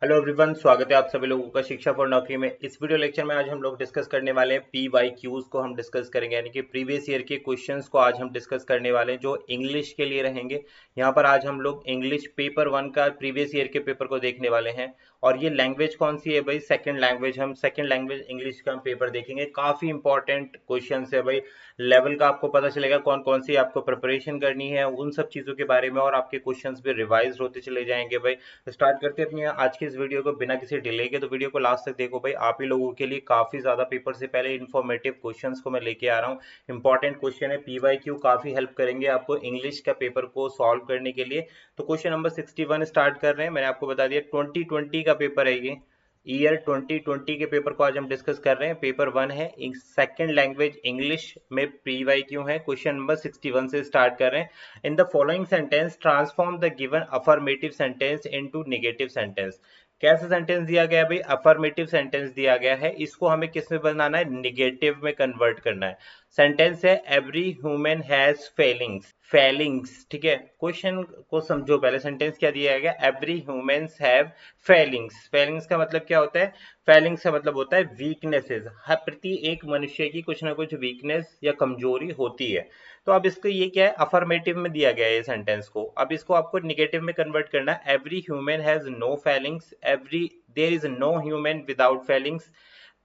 Hello everyone, स्वागत है आप सभी लोगों का शिक्षा फॉर नौकरी में। इस वीडियो लेक्चर में आज हम लोग डिस्कस करने वाले हैं PYQs को हम डिस्कस करेंगे, यानी कि प्रीवियस ईयर के क्वेश्चंस को आज हम डिस्कस करने वाले हैं जो इंग्लिश के लिए रहेंगे। यहाँ पर आज हम लोग इंग्लिश पेपर 1 का प्रीवियस ईयर के पेपर को देखने वाले हैं। और ये लैंग्वेज कौन सी है भाई? Second language. हम सेकेंड लैंग्वेज इंग्लिश का हम पेपर देखेंगे। काफी इंपॉर्टेंट क्वेश्चन है भाई। लेवल का आपको पता चलेगा कौन कौन सी आपको प्रिपरेशन करनी है उन सब चीजों के बारे में, और आपके क्वेश्चंस भी रिवाइज होते चले जाएंगे भाई। स्टार्ट करते हैं अपनी आज की इस वीडियो को बिना किसी डिले के। तो वीडियो को लास्ट तक देखो भाई, आप ही लोगों के लिए काफी ज्यादा पेपर से पहले इंफॉर्मेटिव क्वेश्चंस को मैं लेके आ रहा हूँ। इंपॉर्टेंट क्वेश्चन है, PYQ काफी हेल्प करेंगे आपको इंग्लिश का पेपर को सॉल्व करने के लिए। तो क्वेश्चन नंबर 61 स्टार्ट कर रहे हैं। मैंने आपको बता दिया 2020 का पेपर है ये। ईयर 2020 के पेपर को आज हम डिस्कस कर रहे हैं। पेपर 1 है, सेकंड लैंग्वेज इंग्लिश में PYQ है। क्वेश्चन नंबर 61 से स्टार्ट कर रहे हैं। In the following sentence transform the given affirmative sentence into negative sentence. कैसा सेंटेंस दिया गया है भाई? अफर्मेटिव सेंटेंस दिया गया है, इसको हमें किस में बनाना है? निगेटिव में कन्वर्ट करना है। सेंटेंस है every human has Fehling's. Fehling's, ठीक है। क्वेश्चन को समझो पहले। सेंटेंस क्या दिया गया? Every humans have Fehling's. Fehling's का मतलब क्या होता है? फेलिंग्स का मतलब होता है वीकनेसेस। हर प्रति एक मनुष्य की कुछ ना कुछ वीकनेस या कमजोरी होती है। तो अब इसको ये क्या है? अफर्मेटिव में दिया गया है ये सेंटेंस को। अब इसको आपको निगेटिव में कन्वर्ट करना है। Every human has no feelings. Every there is no human without feelings.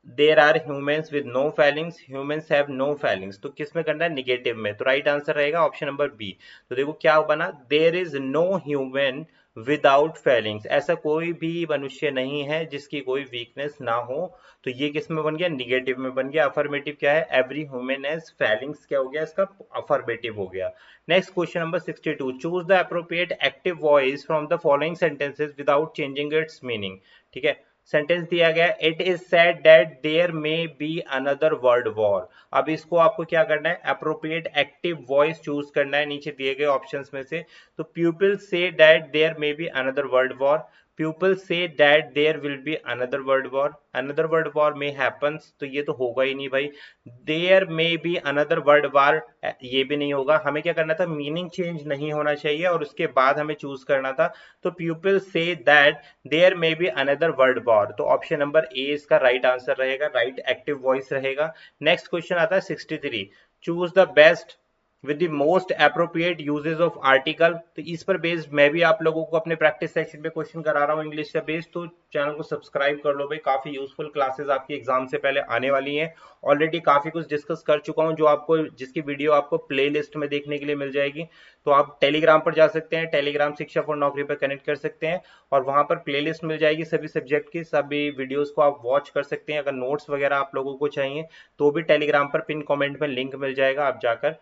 There are humans with no feelings. Humans have no feelings. तो किस में करना है? निगेटिव में। तो राइट आंसर रहेगा ऑप्शन नंबर बी। तो देखो क्या बना, there is no human without feelings. ऐसा कोई भी मनुष्य नहीं है जिसकी कोई वीकनेस ना हो। तो ये किस में बन गया? निगेटिव में बन गया। अफर्मेटिव क्या है? एवरी ह्यूमन हैज फेलिंग्स क्या हो गया इसका? अफर्मेटिव हो गया। Next question number 62, choose the appropriate active voice from the following sentences without changing its meaning. ठीक है। सेंटेंस दिया गया, it is said that there may be another world war. अब इसको आपको क्या करना है? अप्रोप्रिएट एक्टिव वॉइस चूज करना है नीचे दिए गए ऑप्शंस में से। तो people say that there may be another world war. People say that there will be another world war. Another world war may happens, तो ये तो होगा ही नहीं भाई। There may be another world war, ये भी नहीं होगा। हमें क्या करना था? मीनिंग चेंज नहीं होना चाहिए और उसके बाद हमें चूज करना था। तो people say that there may be another world war. तो ऑप्शन नंबर ए इसका राइट आंसर रहेगा, राइट एक्टिव वॉइस रहेगा। नेक्स्ट क्वेश्चन आता है 63, choose the best with the most appropriate uses of article. तो इस पर बेस्ड मैं भी आप लोगों को अपने प्रैक्टिस सेक्शन में क्वेश्चन करा रहा हूँ इंग्लिश का बेस्ड। तो चैनल को सब्सक्राइब कर लो भाई, काफी यूजफुल क्लासेस आपकी एग्जाम से पहले आने वाली हैं। ऑलरेडी काफी कुछ डिस्कस कर चुका हूँ जो आपको, जिसकी वीडियो आपको प्ले लिस्ट में देखने के लिए मिल जाएगी। तो आप टेलीग्राम पर जा सकते हैं, टेलीग्राम शिक्षा फॉर नौकरी पर कनेक्ट कर सकते हैं और वहां पर प्लेलिस्ट मिल जाएगी सभी सब्जेक्ट की। सभी वीडियोस को आप वॉच कर सकते हैं। अगर नोट्स वगैरह आप लोगों को चाहिए तो भी टेलीग्राम पर पिन कमेंट में लिंक मिल जाएगा, आप जाकर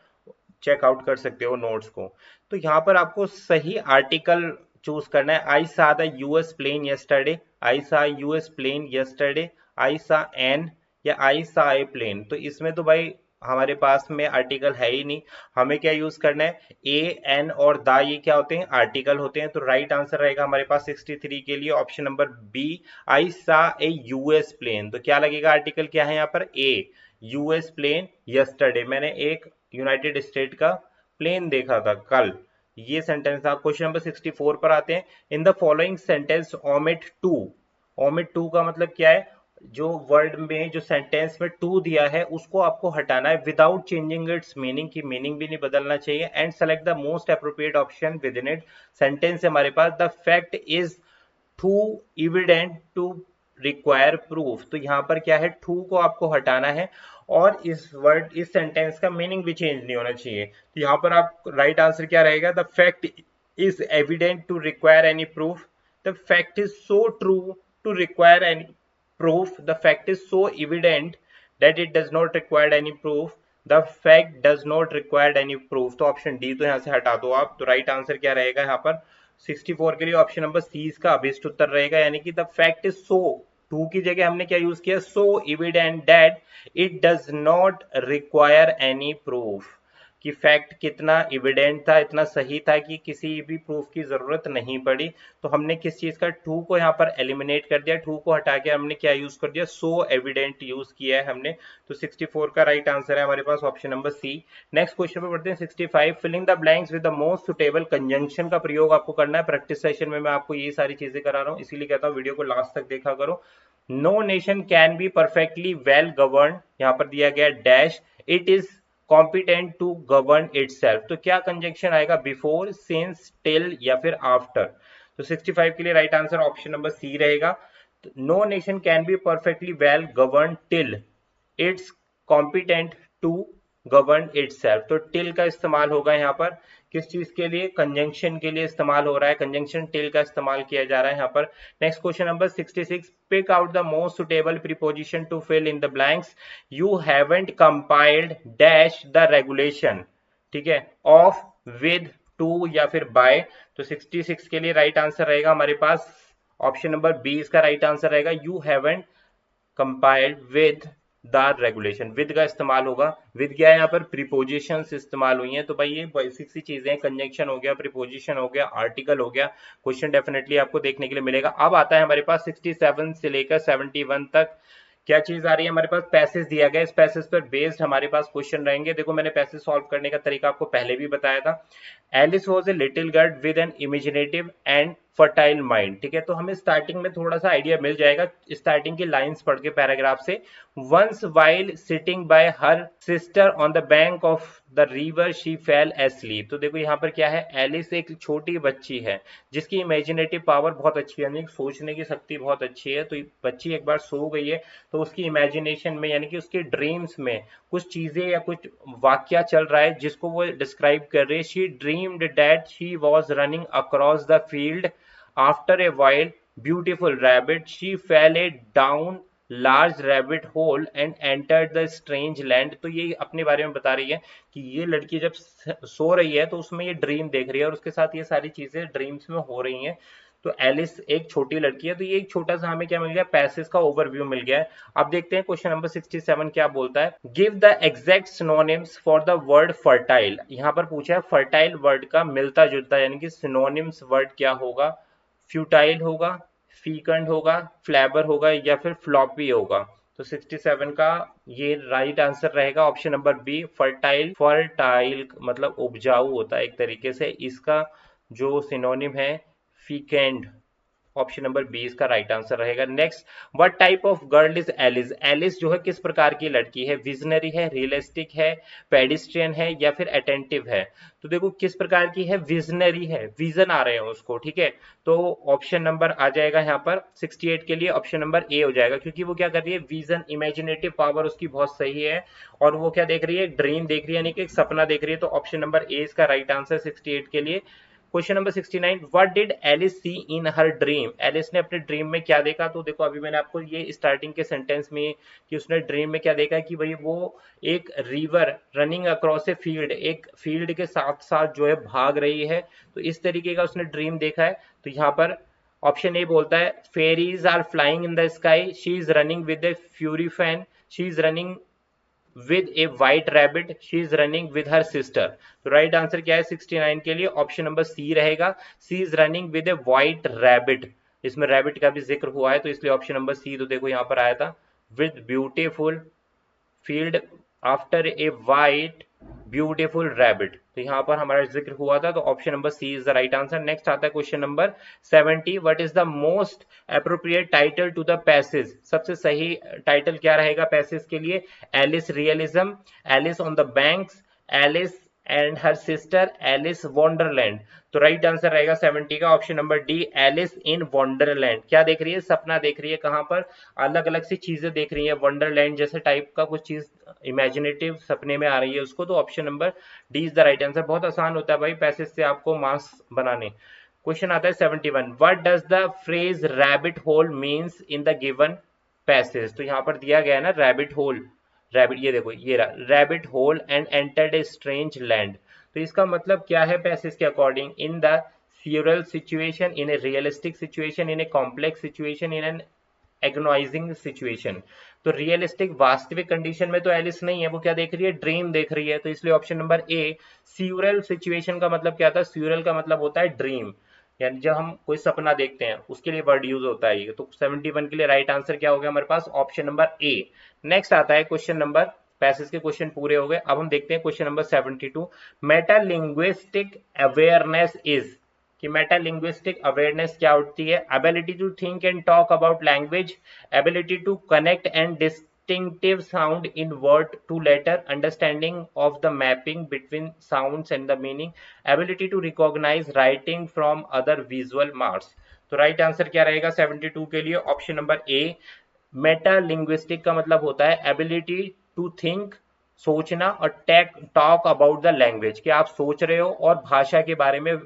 चेकआउट कर सकते हो नोट्स को। तो यहाँ पर आपको सही आर्टिकल चूज करना है। आई सा द यूएस प्लेन यस्टरडे, आई सा यूएस प्लेन यस्टरडे, आई सा एन, या आई सा ए प्लेन। तो इसमें तो भाई हमारे पास में आर्टिकल है ही नहीं। हमें क्या यूज करना है? ए, एन और द, ये क्या होते हैं? आर्टिकल होते हैं। तो राइट आंसर रहेगा हमारे पास 63 के लिए ऑप्शन नंबर बी, आई सा ए यूएस प्लेन। तो क्या लगेगा? आर्टिकल क्या है यहाँ पर? ए, यूएस प्लेन यस्टरडे। मैंने एक यूनाइटेड स्टेट का प्लेन देखा था कल। ये सेंटेंस था। क्वेश्चन नंबर 64 पर आते हैं। In the following sentence omit to. Omit to का मतलब क्या है? जो वर्ड में, जो सेंटेंस में टू दिया है उसको आपको हटाना है विदाउट चेंजिंग इट्स मीनिंग, की मीनिंग भी नहीं बदलना चाहिए। And select the most appropriate option within it. Sentence है हमारे पास, the fact is too evident to require proof. तो यहाँ पर क्या है? टू को आपको हटाना है और इस वर्ड, इस सेंटेंस का मीनिंग भी चेंज नहीं होना चाहिए। तो यहाँ पर आप राइट आंसर क्या रहेगा? The fact is evident to require any proof. The fact is so true to require any proof. The fact is so evident that it does not require any proof. The fact does not require any proof. तो option D तो यहाँ से हटा दो आप। तो right answer क्या रहेगा यहाँ पर 64 के लिए? ऑप्शन नंबर सी इसका अभिष्ट उत्तर रहेगा, यानी कि the fact is so, too की जगह हमने क्या यूज किया? So evident that it does not require any proof. कि फैक्ट कितना इविडेंट था, इतना सही था कि किसी भी प्रूफ की जरूरत नहीं पड़ी। तो हमने किस चीज का टू को यहाँ पर एलिमिनेट कर दिया, टू को हटा के हमने क्या यूज कर दिया, सो एविडेंट यूज किया है हमने। तो 64 का राइट आंसर है हमारे पास option number C. Next question पे बढ़ते हैं 65। Filling the blanks with the most suitable conjunction का प्रयोग आपको करना है। प्रैक्टिस सेशन में मैं आपको ये सारी चीजें करा रहा हूँ, इसीलिए कहता हूँ वीडियो को लास्ट तक देखा करो। No nation can be perfectly well govern, यहाँ पर दिया गया dash, it is competent to govern itself. तो क्या कंजंक्शन आएगा, बिफोर, सिंस, टिल या फिर आफ्टर। तो 65 के लिए right answer option number C रहेगा। No nation can be perfectly well govern till it's competent to govern itself. तो टिल का इस्तेमाल होगा यहाँ पर किस चीज के लिए, कंजंक्शन के लिए इस्तेमाल हो रहा है, कंजंक्शन टिल का इस्तेमाल किया जा रहा है यहाँ पर। Next question number 66। Pick out the most suitable preposition to fill in the blanks, you haven't compiled dash the regulation, ठीक है, ऑफ, विद, टू या फिर बाय। तो 66 के लिए राइट आंसर रहेगा हमारे पास ऑप्शन नंबर बी, इसका राइट आंसर रहेगा, you haven't compiled with the regulation. With का इस्तेमाल होगा, विद क्या है यहाँ पर, प्रीपोजिशंस इस्तेमाल हुई हैं। तो भाई ये बेसिक सी चीजें, कंजंक्शन हो गया, प्रीपोजिशन हो गया, आर्टिकल हो गया। क्वेश्चन डेफिनेटली आपको देखने के लिए मिलेगा। अब आता है हमारे पास 67 से लेकर 71 तक क्या चीज आ रही है हमारे पास, पैसेज दिया गया। इस पैसेज पर बेस्ड हमारे पास क्वेश्चन रहेंगे। देखो मैंने पैसेज सॉल्व करने का तरीका आपको पहले भी बताया था। Alice was a little girl with an imaginative and fertile mind, ठीक है। तो हमें स्टार्टिंग में थोड़ा सा आइडिया मिल जाएगा स्टार्टिंग की लाइंस पढ़ के पैराग्राफ से। Once while sitting by her sister on the bank of the river she fell asleep. तो देखो यहाँ पर क्या है, एलिस एक छोटी बच्ची है जिसकी इमेजिनेटिव पावर बहुत अच्छी है, यानी सोचने की शक्ति बहुत अच्छी है। तो बच्ची एक बार सो गई है, तो उसकी इमेजिनेशन में यानी कि उसके ड्रीम्स में कुछ चीजें या कुछ वाक्य चल रहा है जिसको वो डिस्क्राइब कर रही है। She dreamed that she was running across the field, after a while beautiful rabbit she fail A down large rabbit hole and entered the strange land. तो ये अपने बारे में बता रही है कि ये लड़की जब सो रही है तो उसमें ये ड्रीम देख रही है और उसके साथ ये सारी चीजें ड्रीम्स में हो रही हैं। तो एलिस एक छोटी लड़की है। तो ये एक छोटा सा हमें क्या मिल गया, पैसेज का ओवरव्यू मिल गया है। अब देखते हैं क्वेश्चन नंबर 67 क्या बोलता है। Give the exact synonyms for the word fertile. यहाँ पर पूछा है फर्टाइल वर्ड का मिलता जुलता यानी कि सिनोनिम्स वर्ड क्या होगा, फ्यूटाइल होगा, फीकंड होगा, फ्लैबर होगा या फिर फ्लॉपी होगा। तो 67 का ये राइट आंसर रहेगा option number B, fertile. Fertile मतलब उपजाऊ होता है एक तरीके से, इसका जो सिनोनिम है फीकेंड। ऑप्शन नंबर बी इसका राइट आंसर रहेगा। Next, what type of girl is Alice. Alice जो है किस प्रकार की लड़की है, विजनरी है, रियलिस्टिक है, पेडिस्ट्रियन है या फिर अटेंटिव है। तो देखो किस प्रकार की है, विजनरी है, विजन आ रहे हैं उसको, ठीक है। तो ऑप्शन नंबर आ जाएगा यहाँ पर 68 के लिए ऑप्शन नंबर ए हो जाएगा, क्योंकि वो क्या कर रही है, विजन, इमेजिनेटिव पावर उसकी बहुत सही है और वो क्या देख रही है, ड्रीम देख रही है, यानी कि एक सपना देख रही है। तो ऑप्शन नंबर ए इसका राइट आंसर 68 के लिए। Question number 69, what did Alice see in her dream. Alice ने अपने ड्रीम में क्या देखा। तो देखो अभी मैंने आपको ये स्टार्टिंग के सेंटेंस में कि उसने ड्रीम में क्या देखा कि भाई वो एक river running across a field, एक फील्ड के साथ साथ जो है भाग रही है। तो इस तरीके का उसने ड्रीम देखा है। तो यहाँ पर ऑप्शन ए बोलता है fairies are flying in the sky, she is running with a furry fan, she is running with a white rabbit, she is running with her sister। तो राइट आंसर क्या है 69 के लिए, ऑप्शन नंबर सी रहेगा, she is running with a white rabbit. इसमें rabbit का भी जिक्र हुआ है तो इसलिए ऑप्शन नंबर सी तो देखो यहाँ पर आया था, with beautiful field after a white beautiful rabbit. तो यहाँ पर हमारा जिक्र हुआ था, तो option number C is the right answer. Next आता है question number 70, what is the most appropriate title to the passage. सबसे सही टाइटल क्या रहेगा पैसेज के लिए, Alice realism, Alice on the banks, Alice and her sister, Alice Wonderland. तो right answer रहेगा 70 का option number D, Alice in Wonderland. क्या देख रही है, सपना देख रही है, कहां पर, अलग अलग सी चीजें देख रही है, वंडरलैंड जैसे टाइप का कुछ चीज इमेजिनेटिव सपने में आ रही है उसको। तो option number D is the right answer. बहुत आसान होता है भाई पैसेज से आपको मार्क्स बनाने। क्वेश्चन आता है 71, what does the phrase rabbit hole means in the given passage. तो यहाँ पर दिया गया है ना रैबिट होल, रैबिट, ये देखो ये रहा, rabbit hole and entered a strange land. तो इसका मतलब क्या है पैसेज के according, in the surreal situation, in a realistic situation, in a complex situation, in an agonising situation. तो रियलिस्टिक वास्तविक कंडीशन में तो एलिस नहीं है, वो क्या देख रही है, ड्रीम देख रही है। तो इसलिए ऑप्शन नंबर ए। स्यूरल सिचुएशन का मतलब क्या था, स्यूरल का मतलब होता है ड्रीम, यानी जब हम कोई सपना देखते हैं उसके लिए वर्ड यूज होता है ये। तो 71 के लिए राइट आंसर क्या हो गया हमारे पास, ऑप्शन नंबर ए। नेक्स्ट आता है क्वेश्चन नंबर, पैसेज के क्वेश्चन पूरे हो गए। अब हम देखते हैं question number 72। Metalinguistic awareness is, कि मेटालिंग्विस्टिक अवेयरनेस क्या होती है, ability to think and talk about language, ability to connect and distinctive sound in word to letter, understanding of the mapping between sounds and the meaning, ability to recognize writing from other visual marks। तो right answer क्या रहेगा 72 के लिए, option number ए। Meta linguistic का मतलब होता है ability to think, सोचना, और टॉक अबाउट द लैंग्वेज, कि आप सोच रहे हो और भाषा के बारे में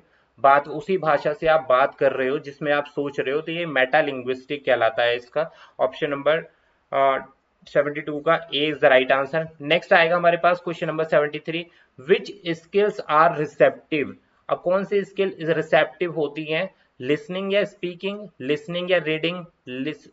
बात, उसी भाषा से आप बात कर रहे हो जिसमें आप सोच रहे हो, तो ये मेटा लिंग्विस्टिक कहलाता है। इसका ऑप्शन नंबर 72 का A is the right answer. Next आएगा हमारे पास question number 73। Which skills are receptive, अब कौन सी स्किल रिसेप्टिव होती हैं, लिसनिंग या स्पीकिंग, लिसनिंग या रीडिंग,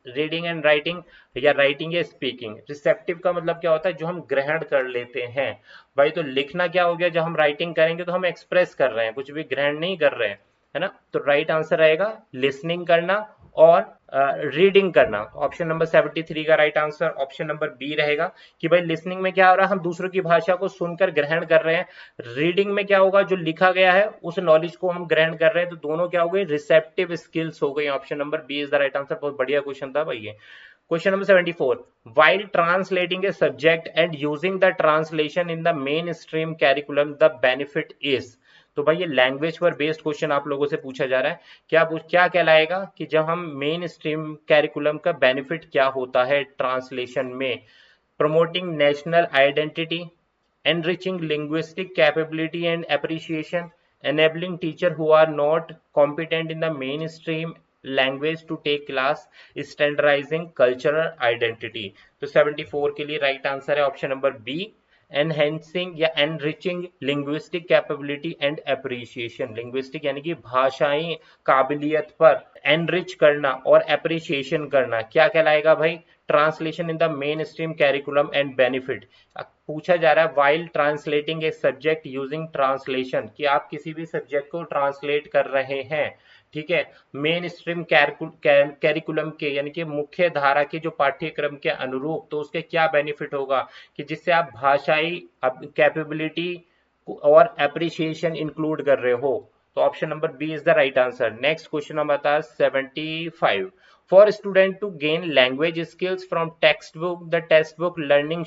रीडिंग एंड राइटिंग, या राइटिंग या स्पीकिंग। रिसेप्टिव का मतलब क्या होता है, जो हम ग्रहण कर लेते हैं। भाई तो लिखना क्या हो गया, जब हम राइटिंग करेंगे तो हम एक्सप्रेस कर रहे हैं, कुछ भी ग्रहण नहीं कर रहे हैं, है ना। तो राइट आंसर रहेगा लिसनिंग करना और रीडिंग करना। ऑप्शन नंबर 73 का right answer option number B रहेगा, कि भाई लिसनिंग में क्या हो रहा है, हम दूसरों की भाषा को सुनकर ग्रहण कर रहे हैं। रीडिंग में क्या होगा, जो लिखा गया है उस नॉलेज को हम ग्रहण कर रहे हैं। तो दोनों क्या हो गए, रिसेप्टिव स्किल्स हो गई। Option number B is the right answer. बहुत बढ़िया क्वेश्चन था भाई ये। Question number 74। while translating a subject and using the translation in the mainstream curriculum the benefit is। तो भाई ये लैंग्वेज पर बेस्ड क्वेश्चन आप लोगों से पूछा जा रहा है। क्या कहलाएगा, कि जब हम मेन स्ट्रीम कैरिकुलम का बेनिफिट क्या होता है ट्रांसलेशन में, promoting national identity, enriching linguistic capability and appreciation, enabling teachers who are not competent in the mainstream language to take class, standardizing cultural identity। तो 74 के लिए राइट आंसर है option number B, enhancing या enriching linguistic capability and appreciation. Linguistic यानी कि भाषाई काबिलियत पर एनरिच करना और एप्रिसिएशन करना, क्या कहलाएगा भाई, translation in the main stream curriculum and benefit. पूछा जा रहा है while translating a subject using translation, कि आप किसी भी सब्जेक्ट को ट्रांसलेट कर रहे हैं, ठीक है, मेन स्ट्रीम कैरिकुलम के, यानी कि मुख्य धारा के जो पाठ्यक्रम के अनुरूप, तो उसके क्या बेनिफिट होगा, कि जिससे आप भाषाई कैपेबिलिटी और एप्रिसिएशन इंक्लूड कर रहे हो। तो option number B is the right answer. Next question number आता है 75। For student to gain language skills from text book, the text book learning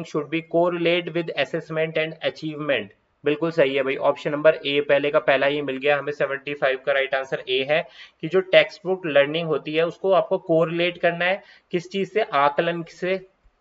should be correlate with assessment and achievement. बिल्कुल सही है भाई, ऑप्शन नंबर ए पहले का पहला ही मिल गया हमें। 75 का राइट आंसर ए है, कि जो टेक्स्ट बुक लर्निंग होती है उसको आपको कोरिलेट करना है किस चीज से,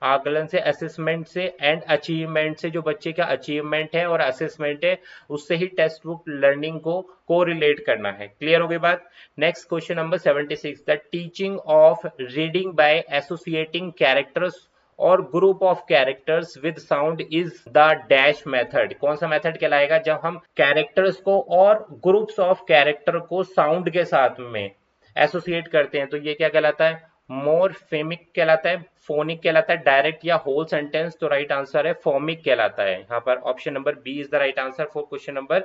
आकलन से, असेसमेंट से एंड अचीवमेंट से। जो बच्चे का अचीवमेंट है और असेसमेंट है उससे ही टेक्स्ट बुक लर्निंग को कोरिलेट करना है। क्लियर हो गई बात। Next question number 76। The teaching of reading by associating characters और group of characters with sound is the dash method. कौन सा मेथड कहलाएगा, जब हम कैरेक्टर्स को और ग्रुप्स ऑफ कैरेक्टर को साउंड के साथ में एसोसिएट करते हैं, तो ये क्या कहलाता है, मोरफेमिक कहलाता है, फोनिक कहलाता है, डायरेक्ट या होल सेंटेंस। तो राइट आंसर है फॉर्मिक कहलाता है यहाँ पर। Option number B is the right answer for question number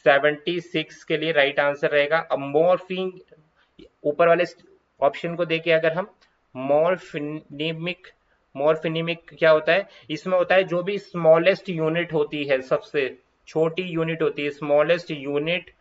76 के लिए राइट आंसर रहेगा। अब मोरफिंग, ऊपर वाले ऑप्शन को देखे अगर हम, मोरफिनिमिक क्या होता है, इसमें होता है जो भी स्मॉलेस्ट यूनिट होती है, सबसे छोटी यूनिट होती है, smallest unit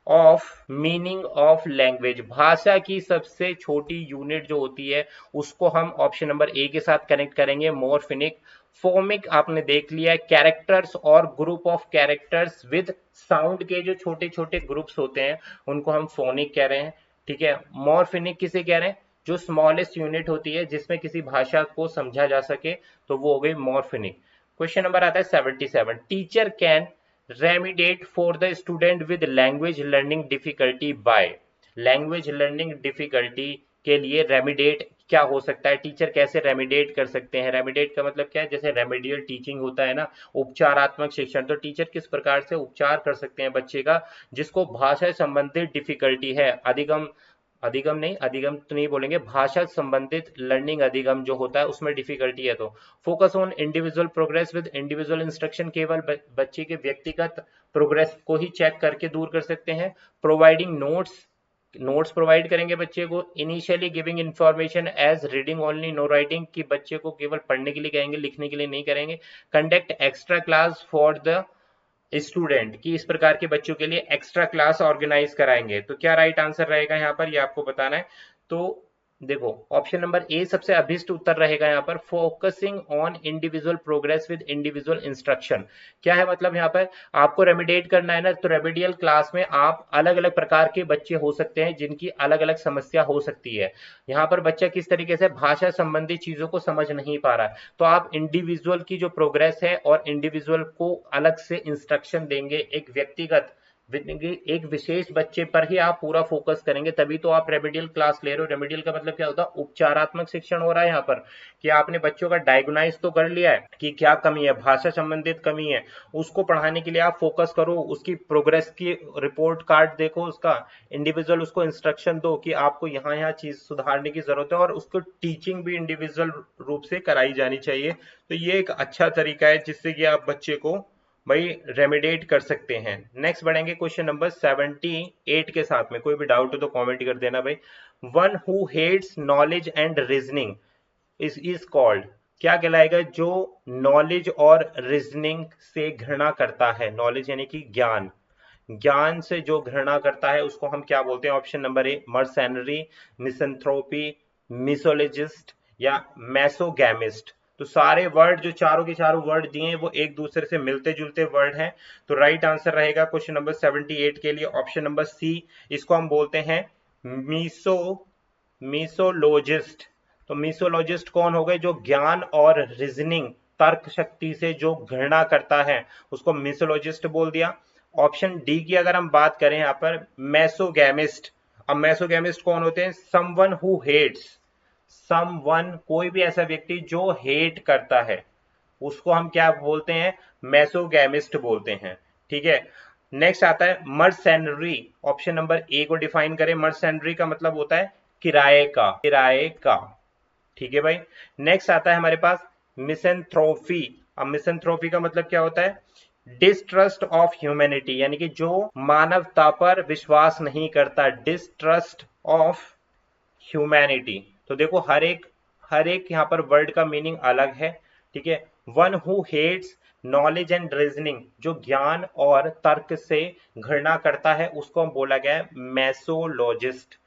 of meaning of language, भाषा की सबसे छोटी यूनिट जो होती है उसको हम ऑप्शन नंबर ए के साथ कनेक्ट करेंगे, मोरफिनिक। फोमिक आपने देख लिया है, कैरेक्टर्स और group of characters with sound के जो छोटे छोटे ग्रुप्स होते हैं उनको हम फोनिक कह रहे हैं, ठीक है। मोरफिनिक किसे कह रहे हैं, जो स्मॉलेस्ट यूनिट होती है जिसमें किसी भाषा को समझा जा सके, तो वो हो गई मोरफिनिक। क्वेश्चन नंबर आता है 77। Teacher can remediate for the student with language learning difficulty by. Language learning difficulty के लिए रेमिडिएट क्या हो सकता है, टीचर कैसे रेमिडिएट कर सकते हैं। रेमिडिएट का मतलब क्या है, जैसे रेमिडियल टीचिंग होता है ना, उपचारात्मक शिक्षण, तो टीचर किस प्रकार से उपचार कर सकते हैं बच्चे का जिसको भाषा से संबंधित डिफिकल्टी है, अधिगम नहीं, अधिगम तो नहीं बोलेंगे, भाषा संबंधित लर्निंग अधिगम जो होता है उसमें डिफिकल्टी है। तो focus on individual progress with individual instruction, केवल बच्चे के व्यक्तिगत प्रोग्रेस को ही चेक करके दूर कर सकते हैं। प्रोवाइडिंग नोट्स प्रोवाइड करेंगे बच्चे को। Initially giving information as reading only no writing, कि बच्चे को केवल पढ़ने के लिए कहेंगे, लिखने के लिए नहीं करेंगे। Conduct extra class for the student, कि इस प्रकार के बच्चों के लिए एक्स्ट्रा क्लास ऑर्गेनाइज कराएंगे। तो क्या राइट आंसर रहेगा यहाँ पर, ये आपको बताना है। तो देखो ऑप्शन नंबर ए सबसे अभिष्ट उत्तर रहेगा यहाँ पर, focusing on individual progress with individual instruction. क्या है मतलब यहाँ पर आपको रेमिडिएट करना है ना, तो रेमिडियल क्लास में आप अलग अलग प्रकार के बच्चे हो सकते हैं जिनकी अलग अलग समस्या हो सकती है। यहाँ पर बच्चा किस तरीके से भाषा संबंधी चीजों को समझ नहीं पा रहा है, तो आप इंडिविजुअल की जो प्रोग्रेस है और इंडिविजुअल को अलग से इंस्ट्रक्शन देंगे, एक व्यक्तिगत एक विशेष बच्चे पर ही आप पूरा फोकस करेंगे, तभी तो आप रेमेडियल क्लास ले रहे हो। रेमेडियल का मतलब क्या होता है, उपचारात्मक शिक्षण हो रहा है यहाँ पर, कि आपने बच्चों का डायग्नोसाइज तो कर लिया है कि क्या कमी है, भाषा संबंधित कमी है, उसको पढ़ाने के लिए आप फोकस करो, उसकी प्रोग्रेस की रिपोर्ट कार्ड देखो, उसका इंडिविजुअल उसको इंस्ट्रक्शन दो कि आपको यहाँ यहाँ चीज सुधारने की जरूरत है, और उसको टीचिंग भी इंडिविजुअल रूप से कराई जानी चाहिए। तो ये एक अच्छा तरीका है जिससे कि आप बच्चे को भाई रेमिडिएट कर सकते हैं। नेक्स्ट बढ़ेंगे क्वेश्चन नंबर 78 के साथ में। कोई भी डाउट हो तो कमेंट कर देना भाई। One who hates knowledge and reasoning is called, क्या कहलाएगा, जो नॉलेज और रीजनिंग से घृणा करता है, नॉलेज यानी कि ज्ञान, ज्ञान से जो घृणा करता है उसको हम क्या बोलते हैं। ऑप्शन नंबर ए मर्सेनरी, मिसंथ्रोपी, मिसोलॉजिस्ट या मैसोगैमिस्ट। तो सारे वर्ड जो चारों के चारों वर्ड दिए हैं वो एक दूसरे से मिलते जुलते वर्ड हैं। तो राइट आंसर रहेगा क्वेश्चन नंबर 78 के लिए ऑप्शन नंबर सी, इसको हम बोलते हैं मिसोलॉजिस्ट। तो मिसोलॉजिस्ट कौन हो गए, जो ज्ञान और रीजनिंग तर्क शक्ति से जो घृणा करता है उसको मिसोलॉजिस्ट बोल दिया। ऑप्शन डी की अगर हम बात करें यहाँ पर मैसोगैमिस्ट। अब मैसोगैमिस्ट कौन होते हैं, समवन हु हेट्स, समवन कोई भी ऐसा व्यक्ति जो हेट करता है उसको हम क्या बोलते हैं, मैसोगैमिस्ट बोलते हैं। ठीक है, नेक्स्ट आता है मर्सेनरी। ऑप्शन नंबर ए को डिफाइन करें। मर्सेनरी का मतलब होता है किराए का, किराए का। ठीक है भाई, नेक्स्ट आता है हमारे पास मिसेंथ्रोफी। अब मिसेंथ्रोफी का मतलब क्या होता है, डिस्ट्रस्ट ऑफ ह्यूमैनिटी, यानी कि जो मानवता पर विश्वास नहीं करता, डिस्ट्रस्ट ऑफ ह्यूमैनिटी। तो देखो हर एक यहाँ पर वर्ड का मीनिंग अलग है। ठीक है, one who hates knowledge and reasoning, जो ज्ञान और तर्क से घृणा करता है उसको हम बोला गया है मैसोलॉजिस्ट।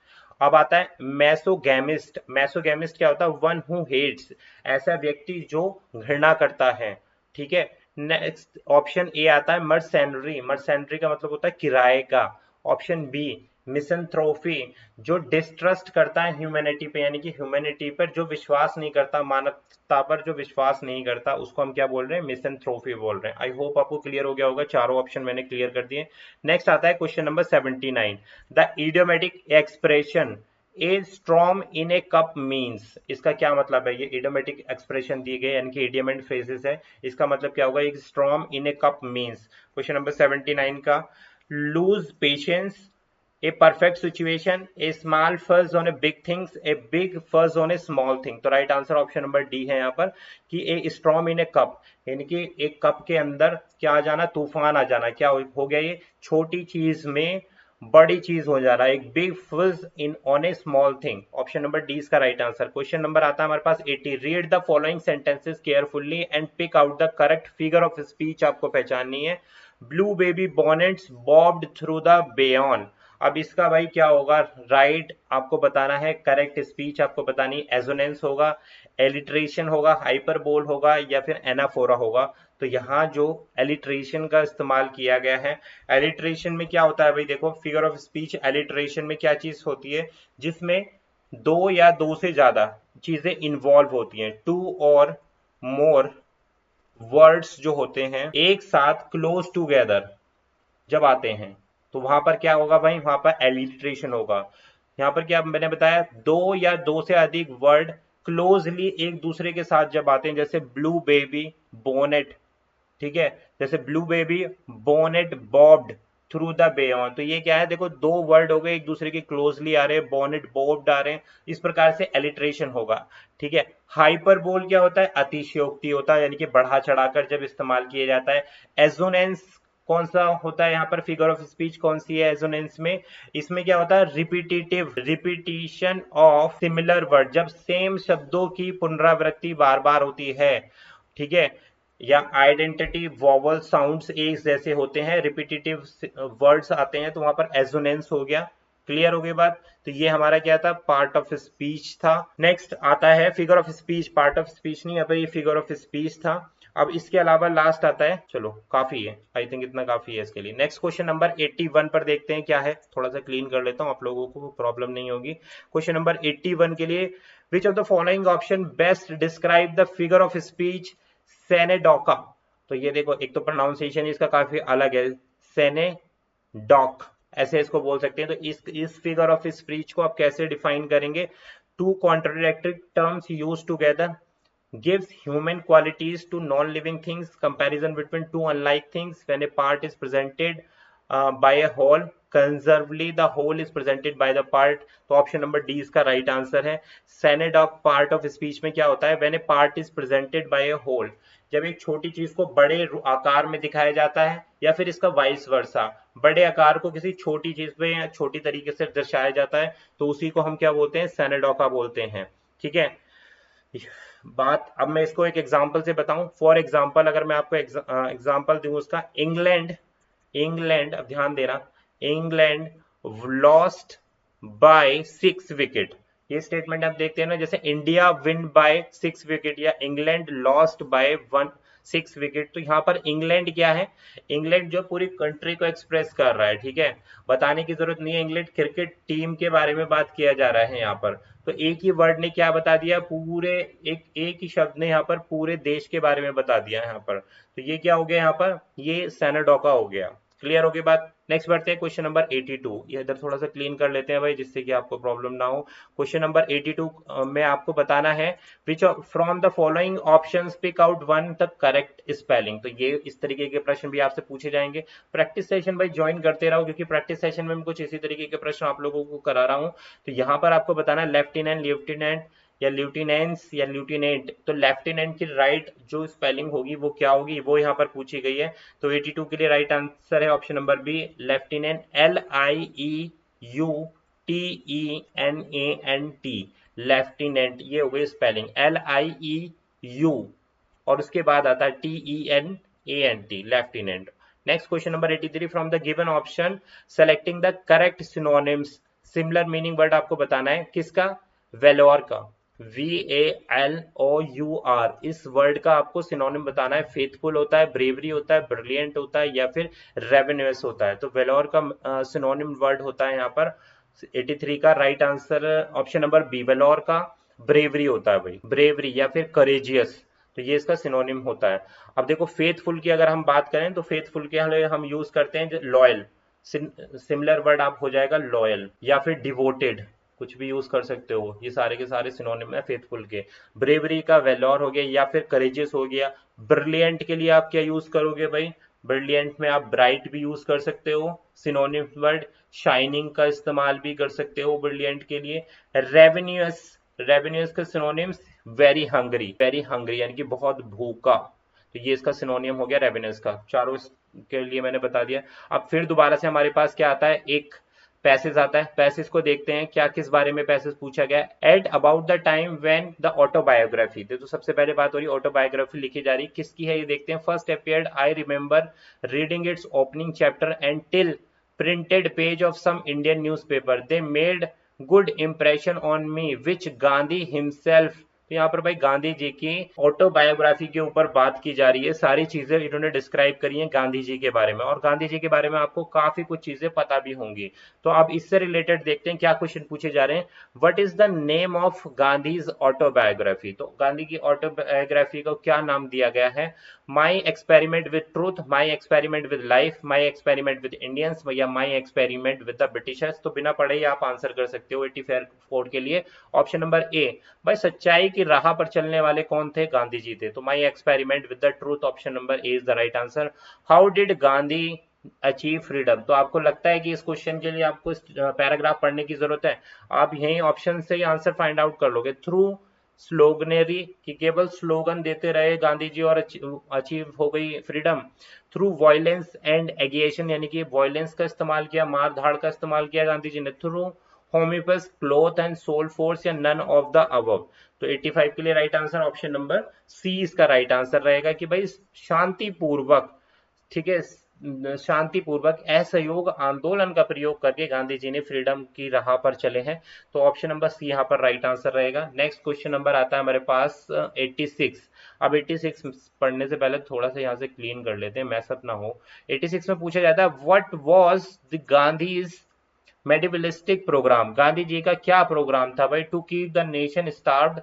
अब आता है मैसोगैमिस्ट। मैसोगैमिस्ट क्या होता है, वन हु हेट्स, ऐसा व्यक्ति जो घृणा करता है। ठीक है, नेक्स्ट ऑप्शन ए आता है मर्सेनरी। मर्सेनरी का मतलब होता है किराए का। ऑप्शन बी मिसंथ्रोफी, जो डिस्ट्रस्ट करता है ह्यूमैनिटी पे, यानी कि ह्यूमैनिटी पर जो विश्वास नहीं करता, मानवता पर जो विश्वास नहीं करता उसको हम क्या बोल रहे हैं, मिसंथ्रोफी बोल रहे हैं। आई होप आपको क्लियर हो गया होगा, चारों ऑप्शन मैंने क्लियर कर दिए। नेक्स्ट आता है question number 79, the idiomatic expression a storm in a cup means, इसका क्या मतलब है। ये इडियोमेटिक एक्सप्रेशन दिए गए यानी कि इडियम एंड फ्रेजेस है, इसका मतलब क्या होगा, एक storm in a cup means. Question number 79 का, lose patience, a perfect situation, a small fuzz on a big things, a big fuzz on a small thing। तो right answer option number D है यहाँ पर, कि ए storm in a cup, यानी कि एक cup के अंदर क्या आ जाना, तूफान आ जाना। क्या हो गया, ये छोटी चीज में बड़ी चीज हो जा रहा है, एक big fuss in on a small thing. Option number D इसका राइट आंसर। क्वेश्चन नंबर आता है हमारे पास 80, read the following sentences carefully and pick out the correct figure of speech, आपको पहचाननी है। Blue baby bonnets bobbed through the bayou. अब इसका भाई क्या होगा, राइट आपको बताना है, करेक्ट स्पीच आपको बतानी, एजोनेंस होगा, एलिट्रेशन होगा, हाइपरबोल होगा या फिर एनाफोरा होगा। तो यहाँ जो एलिट्रेशन का इस्तेमाल किया गया है, एलिट्रेशन में क्या होता है भाई, देखो फिगर ऑफ स्पीच एलिट्रेशन में क्या चीज होती है, जिसमें दो या दो से ज्यादा चीजें इन्वॉल्व होती हैं, टू और मोर वर्ड्स जो होते हैं एक साथ क्लोज टूगेदर जब आते हैं, तो वहां पर क्या होगा भाई, वहां पर एलिट्रेशन होगा। यहाँ पर क्या मैंने बताया, दो या दो से अधिक वर्ड क्लोजली एक दूसरे के साथ जब आते हैं, जैसे ब्लू बेबी बोनेट। ठीक है, जैसे blue baby bonnet bobbed, through the bayou. तो ये क्या है, देखो दो वर्ड हो गए एक दूसरे के क्लोजली आ रहे हैं, बोनेट बोब्ड आ रहे हैं, इस प्रकार से एलिट्रेशन होगा। ठीक है। हाइपरबोल क्या होता है, अतिशयोक्ति होता है, यानी कि बढ़ा चढ़ाकर जब इस्तेमाल किया जाता है। एजोनेंस कौन सा होता है यहाँ पर, फिगर ऑफ स्पीच कौन सी है एजोनेंस में, इसमें क्या होता है, repetitive repetition of similar word, जब सेम शब्दों की पुनरावृत्ति बार बार होती है। ठीक है। या आइडेंटिटी वॉवल साउंड्स एक जैसे होते हैं, रिपीटेटिव वर्ड्स आते हैं, तो वहां पर एजोनेंस हो गया। क्लियर हो गई बात। तो ये हमारा क्या था, पार्ट ऑफ स्पीच था। नेक्स्ट आता है figure of speech, part of speech नहीं, यहाँ पर ये फिगर ऑफ स्पीच था। अब इसके अलावा लास्ट आता है, चलो काफी है, आई थिंक इतना काफी है इसके लिए। नेक्स्ट क्वेश्चन नंबर 81 पर देखते हैं क्या है, थोड़ा सा क्लीन कर लेता हूँ, आप लोगों को प्रॉब्लम नहीं होगी। क्वेश्चन नंबर 81 के लिए, which of the following option best describe the figure of speech सेनेडोका। तो ये देखो, एक तो प्रोनाउंसिएशन इसका काफी अलग है, सेनेडोक ऐसे इसको बोल सकते हैं। तो इस फिगर ऑफ स्पीच को आप कैसे डिफाइन करेंगे, two contradictory terms use together, gives human qualities to non-living things, comparison between two unlike things, when a part is presented by a whole, conservatively the whole is presented by the part। तो option number D इसका right answer है। सेनेडोक part of speech में क्या होता है, when a part is presented by a whole, जब एक छोटी चीज को बड़े आकार में दिखाया जाता है, या फिर इसका वाइस वर्सा, बड़े आकार को किसी छोटी चीज में या छोटी तरीके से दर्शाया जाता है, तो उसी को हम क्या बोलते हैं, सेनेडोका बोलते हैं। ठीक है। बात अब मैं इसको एक एग्जांपल से बताऊं। फॉर एग्जांपल अगर मैं आपको एग्जांपल दूं उसका, इंग्लैंड, इंग्लैंड अब ध्यान देना, इंग्लैंड लॉस्ट बाय 6 विकेट, ये स्टेटमेंट आप देखते हैं ना, जैसे इंडिया विन बाय 6 विकेट या इंग्लैंड लॉस्ट बाय 6 विकेट। तो यहाँ पर इंग्लैंड क्या है, इंग्लैंड जो पूरी कंट्री को एक्सप्रेस कर रहा है। ठीक है, बताने की जरूरत नहीं है, इंग्लैंड क्रिकेट टीम के बारे में बात किया जा रहा है यहाँ पर। तो एक ही वर्ड ने क्या बता दिया, पूरे एक ही शब्द ने यहाँ पर पूरे देश के बारे में बता दिया यहाँ पर। तो ये क्या हो गया यहाँ पर, ये सेनेडोका हो गया। क्लियर हो गई बात। नेक्स्ट बढ़ते हैं क्वेश्चन नंबर 82, ये इधर थोड़ा सा क्लीन कर लेते हैं भाई, जिससे कि आपको प्रॉब्लम ना हो। क्वेश्चन नंबर 82 में आपको बताना है, which from the following options pick out one the correct spelling. तो ये इस तरीके के प्रश्न भी आपसे पूछे जाएंगे। प्रैक्टिस सेशन भाई ज्वाइन करते रहो, क्योंकि प्रैक्टिस सेशन में मैं कुछ इसी तरीके के प्रश्न आप लोगों को करा रहा हूँ। तो यहाँ पर आपको बताना है लेफ्टिनेंट, लेफ्टिनेंट या ल्यूटिनेंस या ल्यूटिनेंट। तो लेफ्टिनेंट की राइट जो स्पेलिंग होगी वो क्या होगी, वो यहाँ पर पूछी गई है। तो 82 के लिए राइट आंसर है option number B, lieutenant, LIEUTENANT, lieutenant, ये हो गई स्पेलिंग, LIEU और उसके बाद आता है TENANT, lieutenant. Next question number 83, from the given option selecting the correct synonyms, similar meaning word आपको बताना है, किसका, वेलोर का, VALOUR, इस वर्ड का आपको सिनोनिम बताना है। फेथफुल होता है, ब्रेवरी होता है, ब्रिलियंट होता है, या फिर रेवेन्यूअस होता है। तो वेलोर का सिनोनिम वर्ड होता है यहाँ पर 83 का right answer option number B, valour का ब्रेवरी होता है भाई, ब्रेवरी या फिर करेजियस। तो ये इसका सिनोनिम होता है। अब देखो फेथफुल की अगर हम बात करें, तो फेथफुल के लिए हम यूज करते हैं लॉयल, सिमिलर वर्ड आप हो जाएगा लॉयल, या फिर डिवोटेड, कुछ भी यूज कर सकते हो, ये सारे के सारे सिनोनिम है फेथफुल के। ब्रेवरी का वेलोर हो गया, या फिर करेजियस हो गया। ब्रिलियंट के लिए आप क्या यूज करोगे भाई, ब्रिलियंट में आप ब्राइट भी यूज कर सकते हो सिनोनिम वर्ड, शाइनिंग का इस्तेमाल भी कर सकते हो ब्रिलियंट के लिए। रेवेन्यूअस, रेवेन्यूअस का synonyms very hungry, very hungry यानी कि बहुत भूखा। तो ये इसका सिनोनियम हो गया रेवेन्यूअस का, चारों के लिए मैंने बता दिया। अब फिर दोबारा से हमारे पास क्या आता है, एक पैसेज आता है, पैसेज को देखते हैं क्या किस बारे में पैसेज पूछा गया है। At about the time when the autobiography, तो सबसे पहले बात हो रही है ऑटोबायोग्राफी लिखी जा रही, किसकी है ये देखते हैं। First appeared, I remember reading its opening chapter and till printed page of some Indian newspaper, they made good impression on me which Gandhi himself. तो यहाँ पर भाई गांधी जी की ऑटोबायोग्राफी के ऊपर बात की जा रही है, सारी चीजें इन्होंने डिस्क्राइब करी हैं गांधी जी के बारे में, और गांधी जी के बारे में आपको काफी कुछ चीजें पता भी होंगी। तो अब इससे रिलेटेड देखते हैं क्या क्वेश्चन पूछे जा रहे हैं। What is the name of Gandhi's autobiography, तो गांधी की ऑटोबायोग्राफी को क्या नाम दिया गया है, my experiment with truth, my experiment with life, my experiment with Indians, या my experiment with the Britishers. तो बिना पढ़े ही आप आंसर कर सकते हो 84 के लिए ऑप्शन नंबर ए। भाई सच्चाई की राह पर चलने वाले कौन थे, गांधी जी थे। तो माई experiment with the truth option number A is the right answer. How did Gandhi achieve freedom. तो आपको लगता है कि इस क्वेश्चन के लिए आपको इस पैराग्राफ पढ़ने की जरूरत है? आप यही ऑप्शन से ही आंसर फाइंड आउट कर लोगे। थ्रू स्लोगनरी, कि केवल स्लोगन देते रहे गांधी जी और अचीव हो गई फ्रीडम। थ्रू वायलेंस एंड एगिएशन, यानी कि वायलेंस का इस्तेमाल किया, मार धाड़ का इस्तेमाल किया गांधी जी ने। Through homeopath, cloth and soul force, या नन ऑफ द अबव। तो 85 के लिए right answer option number C इसका राइट आंसर रहेगा कि भाई शांतिपूर्वक, ठीक है, शांतिपूर्वक असहयोग आंदोलन का प्रयोग करके गांधी जी ने फ्रीडम की राह पर चले हैं। तो ऑप्शन नंबर सी यहाँ पर राइट आंसर रहेगा। नेक्स्ट क्वेश्चन नंबर आता है हमारे पास 86। अब 86 पढ़ने से पहले थोड़ा सा यहाँ से क्लीन कर लेते हैं, मैसअप ना हो। 86 में पूछा जाता है what was the Gandhi's medievalistic program. Gandhi ji का क्या प्रोग्राम था भाई? To keep the nation starved,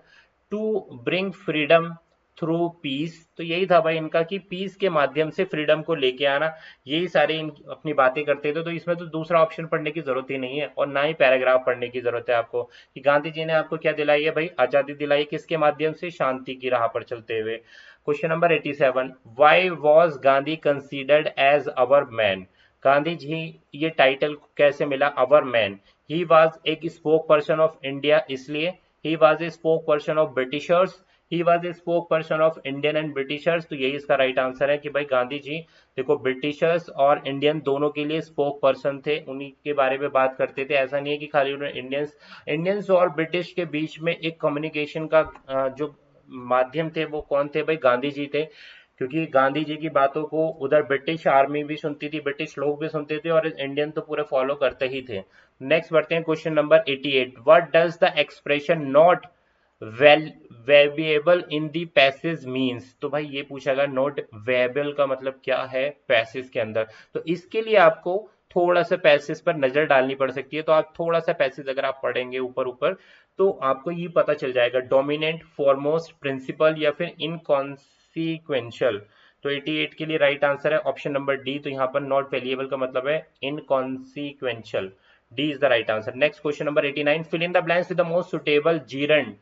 to bring freedom through peace. तो यही था भाई इनका कि पीस के माध्यम से फ्रीडम को लेके आना, यही सारे अपनी बातें करते थे। तो इसमें तो दूसरा ऑप्शन पढ़ने की जरूरत ही नहीं है और ना ही पैराग्राफ पढ़ने की जरूरत है आपको, कि गांधी जी ने आपको क्या दिलाई है भाई? आजादी दिलाई। किसके माध्यम से? शांति की राह पर चलते हुए। Question number 87, why was Gandhi considered as our man. Gandhi ji ये टाइटल कैसे मिला अवर मैन? ही वॉज एक स्पोक पर्सन ऑफ इंडिया, इसलिए। He was a spoke person of Britishers, he was a spoke person of Indian and Britishers. तो यही इसका right answer है कि भाई गांधी जी देखो ब्रिटिशर्स और इंडियन दोनों के लिए स्पोक पर्सन थे, उन्हीं के बारे में बात करते थे। ऐसा नहीं है कि खाली उन्होंने इंडियंस और ब्रिटिश के बीच में एक कम्युनिकेशन का जो माध्यम थे वो कौन थे भाई? गांधी जी थे। क्योंकि गांधी जी की बातों को उधर ब्रिटिश आर्मी भी सुनती थी, ब्रिटिश लोग भी सुनते थे और इंडियन तो पूरे फॉलो करते ही थे। नेक्स्ट बढ़ते हैं question number 88, what does the expression not variable in the passage means. तो भाई ये पूछा गया नॉट वेरिएबल का मतलब क्या है पैसेज के अंदर। तो इसके लिए आपको थोड़ा सा पैसेज पर नजर डालनी पड़ सकती है। तो आप थोड़ा सा पैसेज अगर आप पढ़ेंगे ऊपर ऊपर तो आपको ये पता चल जाएगा, डोमिनेंट, फॉरमोस्ट, प्रिंसिपल, या फिर इनकॉन्सिक्वेंशियल। तो 88 के लिए राइट आंसर है ऑप्शन नंबर डी। तो यहाँ पर नॉट वेरिएबल का मतलब है inconsequential. D is the right answer. Next question number 89, fill in the blanks with the most suitable gerund.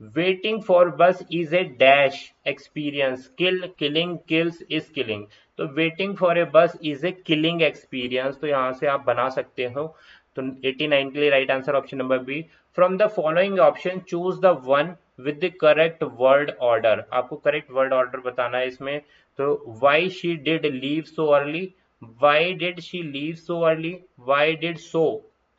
Waiting for bus is a dash experience, kill, killing, kills, is killing. तो waiting for a bus is A killing experience. तो यहां से आप बना सकते हो। तो 89 के लिए right answer option number B. From the following option choose the one with the correct word order. आपको करेक्ट वर्ड ऑर्डर बताना है इसमें। तो why she did leave so early, why did she leave so early, why did so.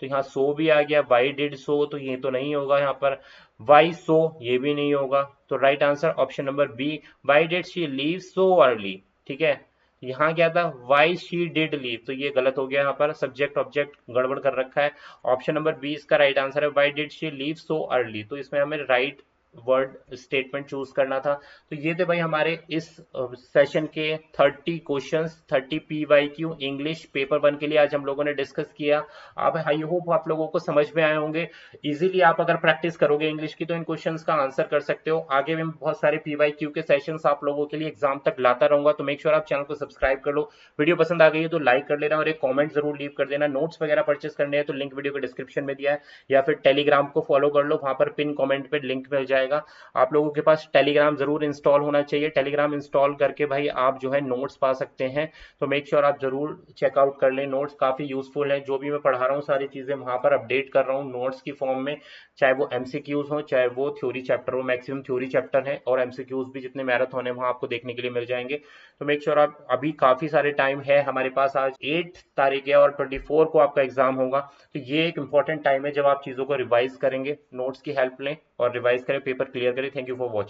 तो यहाँ सो भी आ गया, Y did so तो ये तो नहीं होगा यहाँ पर। वाई सो ये भी नहीं होगा। तो right answer option number B, why did she leave so early. ठीक है, यहाँ क्या था? वाई शी डिड लीव, तो ये गलत हो गया, यहाँ पर सब्जेक्ट ऑब्जेक्ट गड़बड़ कर रखा है। ऑप्शन नंबर बी इसका राइट आंसर है, Y did she leave so early. तो इसमें हमें राइट वर्ड स्टेटमेंट चूज करना था। तो ये थे भाई हमारे इस सेशन के 30 क्वेश्चंस, 30 PYQ इंग्लिश पेपर 1 के लिए आज हम लोगों ने डिस्कस किया। आप आई होप आप लोगों को समझ में आए होंगे। इजीली आप अगर प्रैक्टिस करोगे इंग्लिश की तो इन क्वेश्चंस का आंसर कर सकते हो। आगे भी मैं बहुत सारे PYQ के सेशंस आप लोगों के लिए एग्जाम तक लाता रहूंगा। तो मेक श्योर आप चैनल को सब्सक्राइब कर लो। वीडियो पसंद आ गई है तो लाइक कर लेना और एक कॉमेंट जरूर लीव कर देना। नोट्स वगैरह परचेस करने हैं तो लिंक वीडियो के डिस्क्रिप्शन में दिया है, या फिर टेलीग्राम को फॉलो कर लो, वहां पर पिन कमेंट पे लिंक मिल जाएगा। आप लोगों के पास टेलीग्राम जरूर इंस्टॉल होना चाहिए। टेलीग्राम इंस्टॉल करके भाई आप जो है नोट्स पा सकते हैं। तो मेक श्योर आप जरूर चेकआउट कर लें, नोट्स काफी यूजफुल है। जो भी मैं पढ़ा रहा हूँ सारी चीजें वहां पर अपडेट कर रहा हूँ नोट्स की फॉर्म में, चाहे वो MCQs हो चाहे वो थ्योरी चैप्टर हो। मैक्सिमम थ्योरी चैप्टर है और MCQs भी जितने मैराथन है वहां आपको देखने के लिए मिल जाएंगे। तो मेक श्योर आप, अभी काफी सारे टाइम है हमारे पास। आज 8 तारीख है और 24 को आपका एग्जाम होगा। तो ये एक इंपॉर्टेंट टाइम है जब आप चीजों को रिवाइज करेंगे, नोट्स की हेल्प लें और रिवाइज करें, पेपर क्लियर करें। Thank you for watching.